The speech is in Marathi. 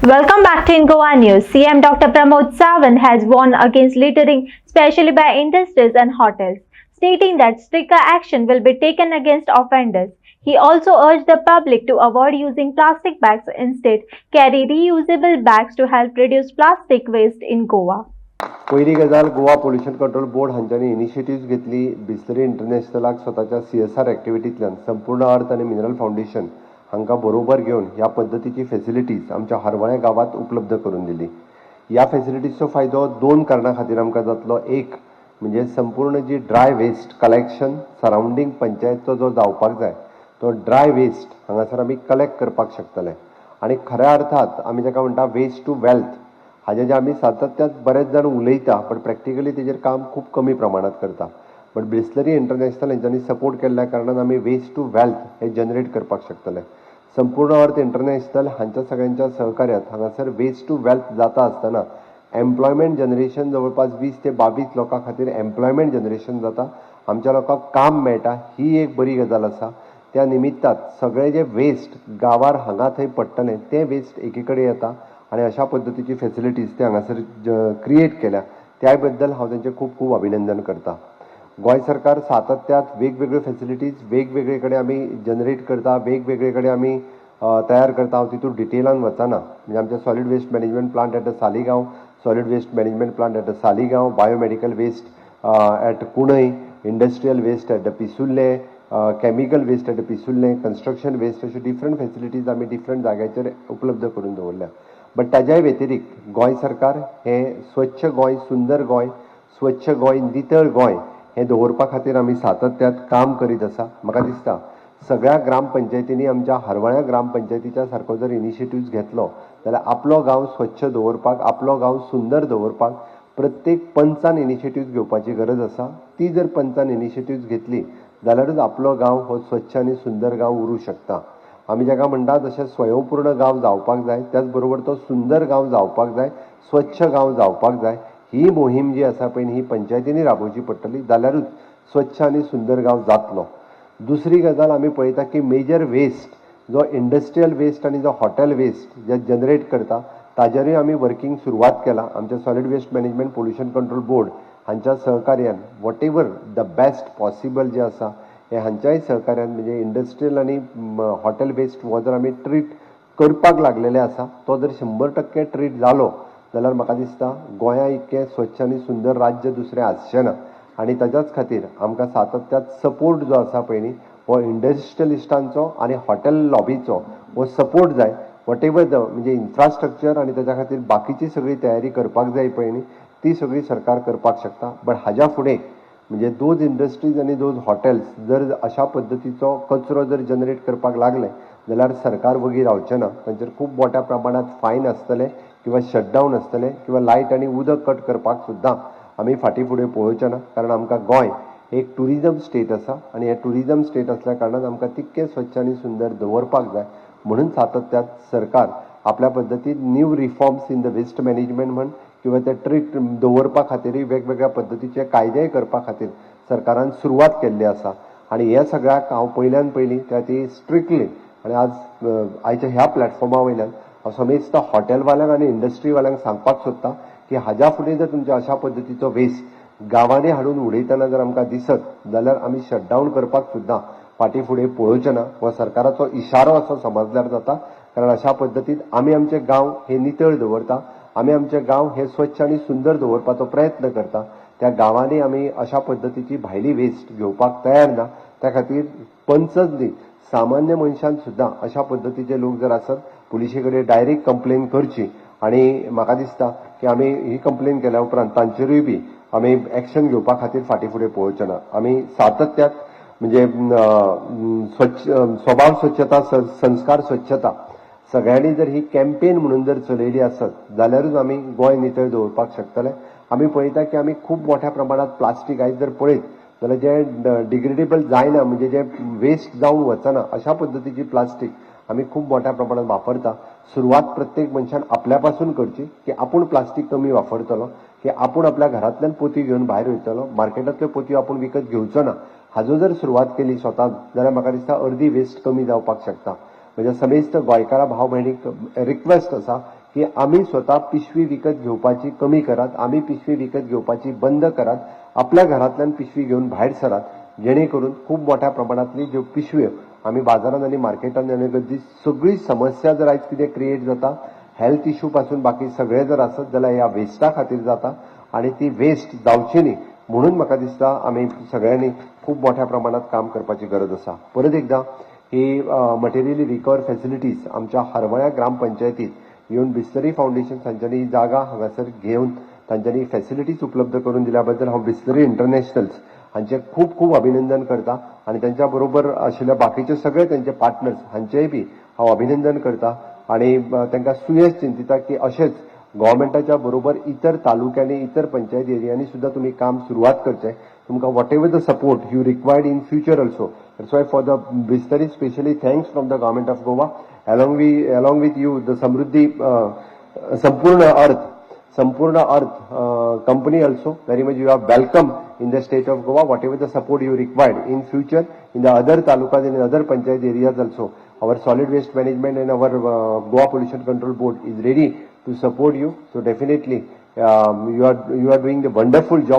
Welcome back to In Goa News. CM Dr. Pramod Sawant has warned against littering, especially by industries and hotels, stating that stricter action will be taken against offenders. He also urged the public to avoid using plastic bags, instead carry reusable bags to help reduce plastic waste in Goa. पहिली गजाल गोवा पोल्युशन कंट्रोल बोर्ड हांच्यानी इनिशिएटिव्ह घेतली. बिस्लरी इंटरनॅशनलाक स्वताच्या CSR एक्टिविटींतल्यान संपूर्ण अर्थ आणि मिनरल फाउंडेशन हांकां बरोबर घेवन ह्या पद्धतीची फॅसिलिटीज आमच्या हरवळे गावात उपलब्ध करून दिली. ह्या फॅसिलिटीजचो फायदो दोन कारणां खातीर आमकां जातलो. एक म्हणजे संपूर्ण जी ड्राय वेस्ट कलेक्शन सराउंडींग पंचायतचो जो जावपाक जाय तो ड्राय वेस्ट हांगासर आमी कलेक्ट करपाक शकतले आनी खऱ्या अर्थात आमी जाका म्हणटा वेस्ट टू वेल्थ हाजे जे आमी सातत्यान बरेच जाण उलयता पण प्रॅक्टिकली तेजेर काम खूब कमी प्रमाणात करता. बट बिस्लरी इंटरनॅशनल हेंच्यांनी सपोर्ट केल्ल्या कारणान आमी वेस्ट टू वेल्थ हे जनरेट करपाक शकतले. संपूर्ण अर्थ इंटरनॅशनल हांच्या सगळ्यांच्या सहकार्यात हांगासर वेस्ट टू वेल्थ जाता आसतना एम्प्लॉयमेंट जनरेशन जवळपास 20 ते 22 लोकां खातीर एम्प्लॉयमेंट जनरेशन जाता. आमच्या लोकांक काम मेळटा ही एक बरी गजाल आसा. त्या निमित्तात सगळे जे वेस्ट गांवार हांगा थंय पडटले ते वेस्ट एकी कडेन येता आणि अशा पद्धतीची फॅसिलिटीज ते हांगासर क्रिएट केल्या त्या बद्दल हांव तेंचें खूब खूब अभिनंदन करता. गोंय सरकार सातत्यात वेगवेगळ्यो फॅसिलिटीज वेगवेगळे कडेन आमी जनरेट करता, वेगवेगळे कडेन आमी तयार करता. हांव तितून डिटेलान वचना. म्हणजे आमचे solid waste management plant at Saligao, solid waste management plant at Saligao, biomedical waste at Kundaim, industrial waste at Pissurlem, chemical waste at Pissurlem, construction waste अशे डिफरंट फॅसिलिटीज आमी डिफरंट जाग्याचेर उपलब्ध करून दवरल्या. बट ताज्या व्यतिरिक्त गोंय सरकार हे स्वच्छ गोंय, सुंदर गोंय, स्वच्छ गोंय, नितळ गोंय हे दवरपा खातीर आमी सातत्यात काम करीत आसा. म्हाका दिसता सगळ्या ग्रामपंचायतींनी आमच्या हरवळ्या ग्रामपंचायतीच्या सारको जर इनिशिएटिव्ह घेतलो जाल्यार आपलो गांव स्वच्छ दवरपाक, आपलो गांव सुंदर दवरपाक प्रत्येक पंचान इनिशिएटिव्ह घेवपाची गरज आसा. ती जर पंचान इनिशिएटिव्ह घेतली जाल्यारूच आपलो गांव हो स्वच्छ आनी सुंदर गांव उरूं शकता. आमी जाका म्हणटा जशें स्वयंपूर्ण गांव जावपाक जाय त्याच बरोबर तो सुंदर गांव जावपाक जाय, स्वच्छ गांव जावपाक जाय. ही मोहीम जी आसा पळय ही पंचायतींनी राबोवची पडटली जाल्यारूच स्वच्छ आनी सुंदर गांव जातलो. दुसरी गजाल आमी पळयता की मेजर वेस्ट जो इंडस्ट्रियल वेस्ट आनी जो हॉटेल वेस्ट जे जनरेट करता ताजेरूय आमी वर्किंग सुरवात केला. आमच्या solid waste management pollution control board हांच्या सहकार्यान whatever the best possible जे आसा हे हांच्याय सहकार्यान म्हणजे इंडस्ट्रियल आनी हॉटेल वेस्ट हो जर आमी ट्रीट करपाक लागलेले आसा तो जर 100% ट्रीट जालो जाल्यार म्हाका दिसता गोंया इतकें स्वच्छ आनी सुंदर राज्य दुसरें आसचें ना. आनी ताच्याच खातीर आमकां सातत्यात सपोर्ट जो आसा पळय न्ही हो इंडस्ट्रियलिस्टांचो आनी हॉटेल लॉबीचो हो सपोर्ट जाय. वॉट एवर द म्हणजे इन्फ्रास्ट्रक्चर आनी ताच्या खातीर बाकीची सगळी तयारी करपाक जाय पळय न्ही ती सगळी सरकार करपाक शकता. बट हाज्या फुडें म्हणजे दोज इंडस्ट्रीज आनी दोज हॉटेल्स जर अशा पद्धतीचो कचरो जर जनरेट करपाक लागले जाल्यार सरकार वगी रावचें ना. तांचेर खूब मोठ्या प्रमाणात फायन आसतले किंवा शटडावन आसतले किंवा लायट आनी उदक कट करपाक सुद्दां आमी फाटीं फुडें पळोवचें ना. कारण आमकां गोंय एक टुरिजम स्टेट आसा आनी हे टुरिजम स्टेट आसल्या कारणान आमकां तितकें स्वच्छ आनी सुंदर दवरपाक जाय. म्हणून सातत्यात सरकार आपल्या पद्दतीन new reforms in the waste management म्हण किंवा ते ट्रीट दवरपा खातीरय वेगवेगळ्या पद्दतीचे कायदेय करपा खातीर सरकारान सुरवात केल्ली आसा. आनी हे सगळ्याक हांव पयल्यान पयलीं त्या ती स्ट्रिक्टली आनी आयच्या ह्या प्लॅटफॉर्मा वयल्यान हांव समेस्त हॉटेलवाल्यांक आनी इंडस्ट्रीवाल्यांक सांगपाक सोदतां की हाज्या फुडें जर तुमच्या अशा पद्दतीचो वेस्ट गांवांनी हाडून उडयतना जर आमकां दिसत जाल्यार आमी शटडावन करपाक सुद्दां फाटीं फुडें पळोवचें ना. हो सरकाराचो इशारो असो समजल्यार जाता. कारण अशा पद्दतीन आमी आमचे गांव हे नितळ दवरता, आमी आमचे गांव हे स्वच्छ आनी सुंदर दवरपाचो प्रयत्न करता. त्या गांवांनी आमी अशा पद्दतीची भायली वेस्ट घेवपाक तयार ना. त्या खातीर पंचच न्ही सामान्य मनशान सुद्दां अशा पद्दतीचे लोक जर आसत पुलिशे कडेन डायरेक्ट कंप्लेन करची. आनी म्हाका दिसता की आमी ही कंप्लेन केल्या उपरांत तांचेरूय बी आमी एक्शन घेवपा खातीर फाटीं फुडें पळोवचें ना. आमी सातत्यात म्हणजे स्वच्छ स्वभाव स्वच्छता संस्कार स्वच्छता सगळ्यांनी जर ही कॅम्पेन म्हणून जर चलयली आसत जाल्यारूच आमी गोंय नितळ दवरपाक शकतले. आमी पळयता की आमी खूब मोठ्या प्रमाणात प्लास्टीक आयज जर पळयत जाल्यार जे डिग्रेडेबल जायना म्हणजे जे वेस्ट जावन वचना अशा पद्दतीची प्लास्टीक आमी खूब मोठ्या प्रमाणात वापरता. सुरवात प्रत्येक मनशान आपल्या पासून करची की आपूण प्लास्टीक कमी वापरतलो, की आपूण आपल्या घरांतल्यान पोती घेवन भायर वयतलो, मार्केटांतल्यो पोतयो आपूण विकत घेवचो ना. हाजो जर सुरवात केली स्वता जाल्यार म्हाका दिसता अर्दी वेस्ट कमी जावपाक शकता. म्हणजे समेस्त गोंयकारा भाव भयणीक रिक्वेस्ट आसा की आम्ही स्वतः पिशवी विकत घेवपाची कमी करात, आम्ही पिशवी विकत घेवपाची बंद करात, आपल्या घरांतल्यान पिशवी घेवन भायर सरात, जेणे करून खूप मोठ्या प्रमाणातली ज्यो पिशव्यो आम्ही बाजारात आणि मार्केटात येण्याची सगळी समस्या जर आयज कितें क्रिएट जाता, हेल्थ इश्यू पासून बाकी सगळे जर आसत जाल्यार ह्या वेस्टा खातीर जाता आणि ती वेस्ट जावची न्ही म्हणून म्हाका दिसता आमी सगळ्यांनी खूप मोठ्या प्रमाणात काम करपाची गरज आसा. परत एकदा ही मटेरियली रिकवर फॅसिलिटीज आमच्या हरवळ्या ग्रामपंचायतीत येवन बिस्लरी फाउंडेशन तांच्यांनी ही जागा हांगासर घेवन तांच्यांनी फॅसिलिटीज उपलब्ध करून दिल्या बद्दल हांव बिस्लरी इंटरनॅशनल्स हांचे खूप खूप अभिनंदन करता आणि त्यांच्या बरोबर आशिल्ल्या बाकीचे सगळे त्यांचे पार्टनर्स हांचेय बी हांव अभिनंदन करता आणि तांकां सुयेज चिंतिता की अशेंच गव्हर्मेंटाच्या बरोबर इतर तालुक्यांनी इतर पंचायत एरियांनी सुद्धा तुम्ही काम सुरुवात करचे. तुमकां what ever the support you required in future also. That's why for the Bisleri specially thanks from the government of Goa along with you the Samruddhi Sampurna Earth company also very much you are welcome in the state of Goa. Whatever the support you required in future in the other talukas and in other panchayat areas also, our solid waste management and our Goa Pollution Control Board is ready to support you. So definitely you are doing the wonderful job.